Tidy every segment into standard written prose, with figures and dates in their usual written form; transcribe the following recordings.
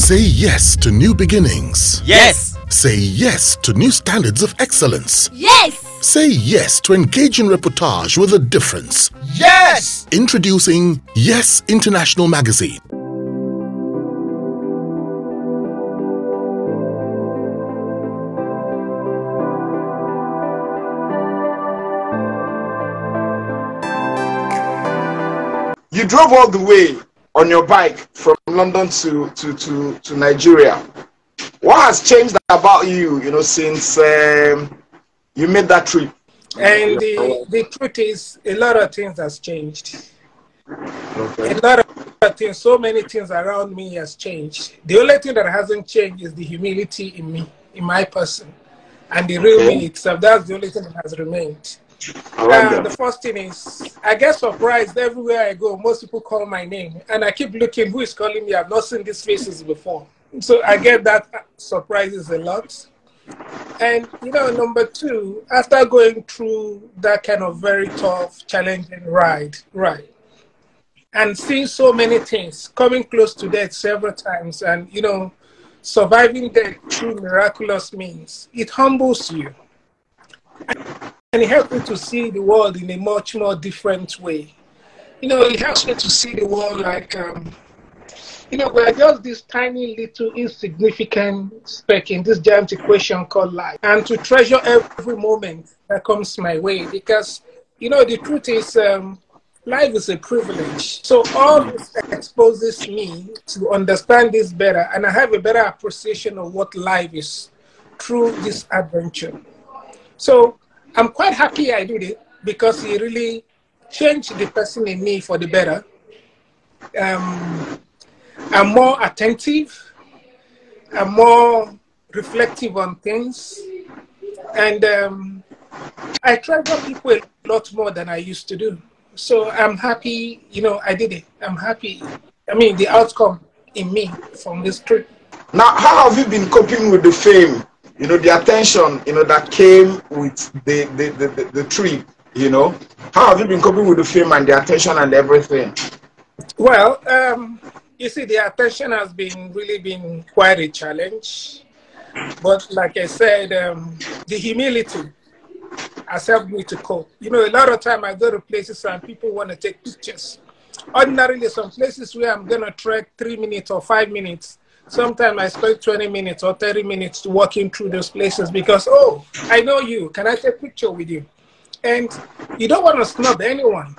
Say yes to new beginnings. Yes. Say yes to new standards of excellence. Yes. Say yes to engaging reportage with a difference. Yes. Introducing Yes International Magazine. You drove all the way on your bike from London to Nigeria. What has changed about you, since you made that trip? And the truth is, a lot of things has changed. Okay. A lot of things, so many things around me has changed. The only thing that hasn't changed is the humility in me, in my person. And the real me itself, that's the only thing that has remained. The first thing is, I get surprised everywhere I go. Most people call my name, and I keep looking, who is calling me? I've not seen these faces before. So I get that surprises a lot. And, number two, after going through that kind of very tough, challenging ride, and seeing so many things, coming close to death several times, and, surviving death through miraculous means, it humbles you. And it helps me to see the world in a much more different way. It helps me to see the world like, we're just this tiny little insignificant speck in this giant equation called life. And to treasure every moment that comes my way. Because, the truth is, life is a privilege. So all this exposes me to understand this better. And I have a better appreciation of what life is through this adventure. So I'm quite happy I did it because it really changed the person in me for the better. I'm more attentive. I'm more reflective on things. And I treasure people a lot more than I used to do. So I'm happy, I did it. I'm happy. The outcome in me from this trip. Now, how have you been coping with the fame? The attention, that came with the trip, How have you been coping with the fame and the attention and everything? Well, you see, the attention has really been quite a challenge. But like I said, the humility has helped me to cope. A lot of time I go to places and people want to take pictures. Ordinarily, some places where I'm going to trek 3 minutes or 5 minutes, sometimes I spend 20 minutes or 30 minutes walking through those places because, oh, I know you. Can I take a picture with you? And you don't want to snub anyone.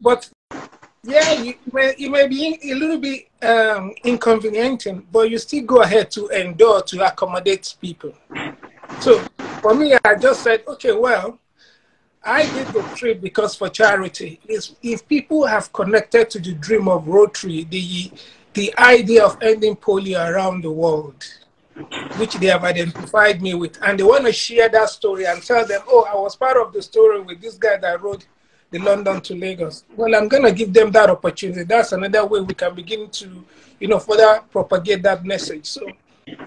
But, yeah, it may be a little bit inconveniencing, but you still go ahead to endure to accommodate people. So, for me, I just said, okay, well, I did the trip because for charity. If people have connected to the dream of Rotary, the idea of ending polio around the world, which they have identified me with, and they want to share that story and tell them, oh, I was part of the story with this guy that rode the London to Lagos. Well, I'm going to give them that opportunity. That's another way we can begin to, further propagate that message. So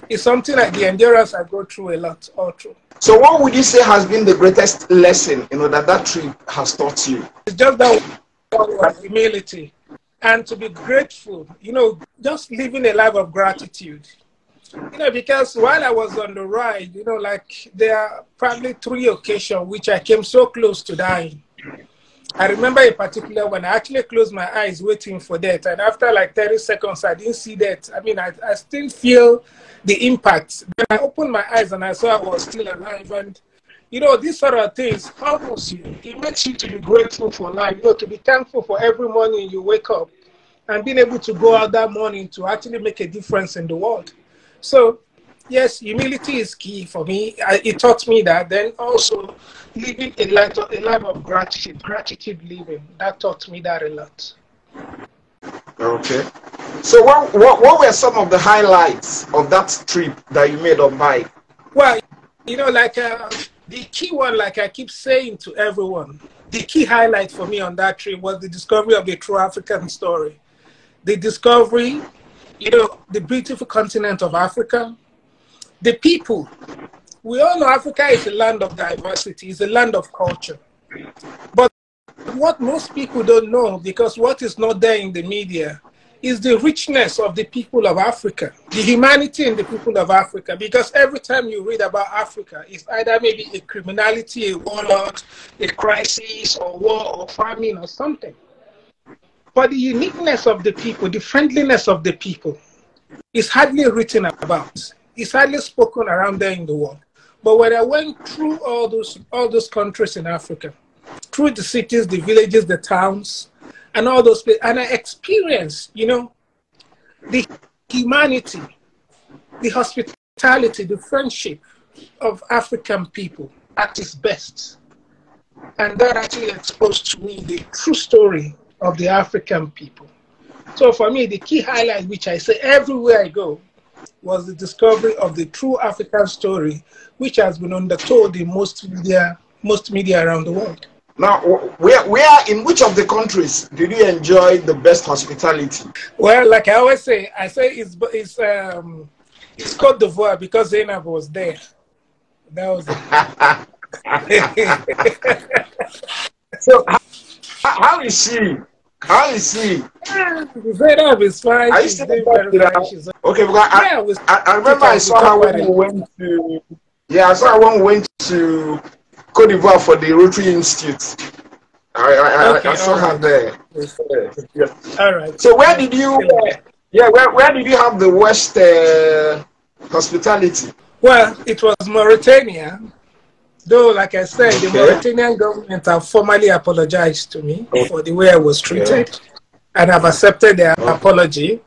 it's something like the endurance I go through a lot, all through. So what would you say has been the greatest lesson, that trip has taught you? It's just that one, humility. And to be grateful, just living a life of gratitude. Because while I was on the ride, there are probably 3 occasions which I came so close to dying. I remember a particular one, I actually closed my eyes waiting for death. And after like 30 seconds, I didn't see death. I still feel the impact. Then I opened my eyes and I saw I was still alive. And, these sort of things humbles you. It makes you to be grateful for life, to be thankful for every morning you wake up and being able to go out that morning to actually make a difference in the world. So, yes, humility is key for me. It taught me that. Then also living a life of gratitude living. That taught me that a lot. Okay. So what were some of the highlights of that trip that you made on bike? Well, the key one, like I keep saying to everyone, the key highlight for me on that trip was the discovery of the true African story. The discovery, the beautiful continent of Africa, the people. We all know Africa is a land of diversity, it's a land of culture. But what most people don't know, because what is not there in the media, is the richness of the people of Africa, the humanity in the people of Africa. Because every time you read about Africa, it's either maybe a criminality, a warlord, a crisis, or war, or famine, or something. But the uniqueness of the people, the friendliness of the people, is hardly written about. It's hardly spoken around there in the world. But when I went through all those countries in Africa, through the cities, the villages, the towns, and all those places, and I experienced, you know, the humanity, the hospitality, the friendship of African people at its best. And that actually exposed to me the true story of the African people. So for me, the key highlight, which I say everywhere I go, was the discovery of the true African story, which has been undertold in most media around the world. Now, where in which of the countries did you enjoy the best hospitality? Well, like I always say, it's Cote d'Ivoire because Zainab was there. That was it. So, how is she? How is she? Zainab is fine. Are you She's still doing very fine. Okay, because I remember I saw her when we went to. Yeah, I saw her when we went to Cote d'Ivoire for the Rotary Institute. I saw her there. Yeah. All right. So where did you? Where did you have the worst hospitality? Well, it was Mauritania. Though, like I said, the Mauritanian government have formally apologized to me for the way I was treated, and I've accepted their apology.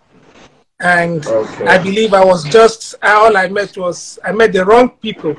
And I believe I was just, all I met the wrong people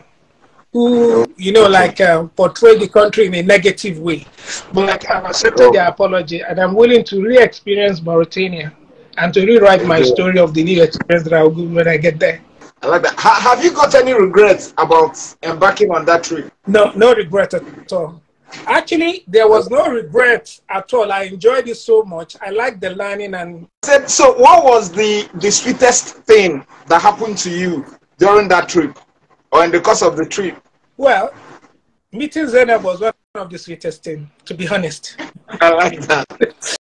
who, you know, like portray the country in a negative way. But like, I've accepted their apology, and I'm willing to re-experience Mauritania and to rewrite my story of the new experience that I'll go when I get there. I like that. Have you got any regrets about embarking on that trip? No, no regret at all. Actually, there was no regret at all. I enjoyed it so much. I liked the learning and... So what was the sweetest thing that happened to you during that trip or in the course of the trip? Well, meeting Zainab was one of the sweetest things, to be honest. I like that.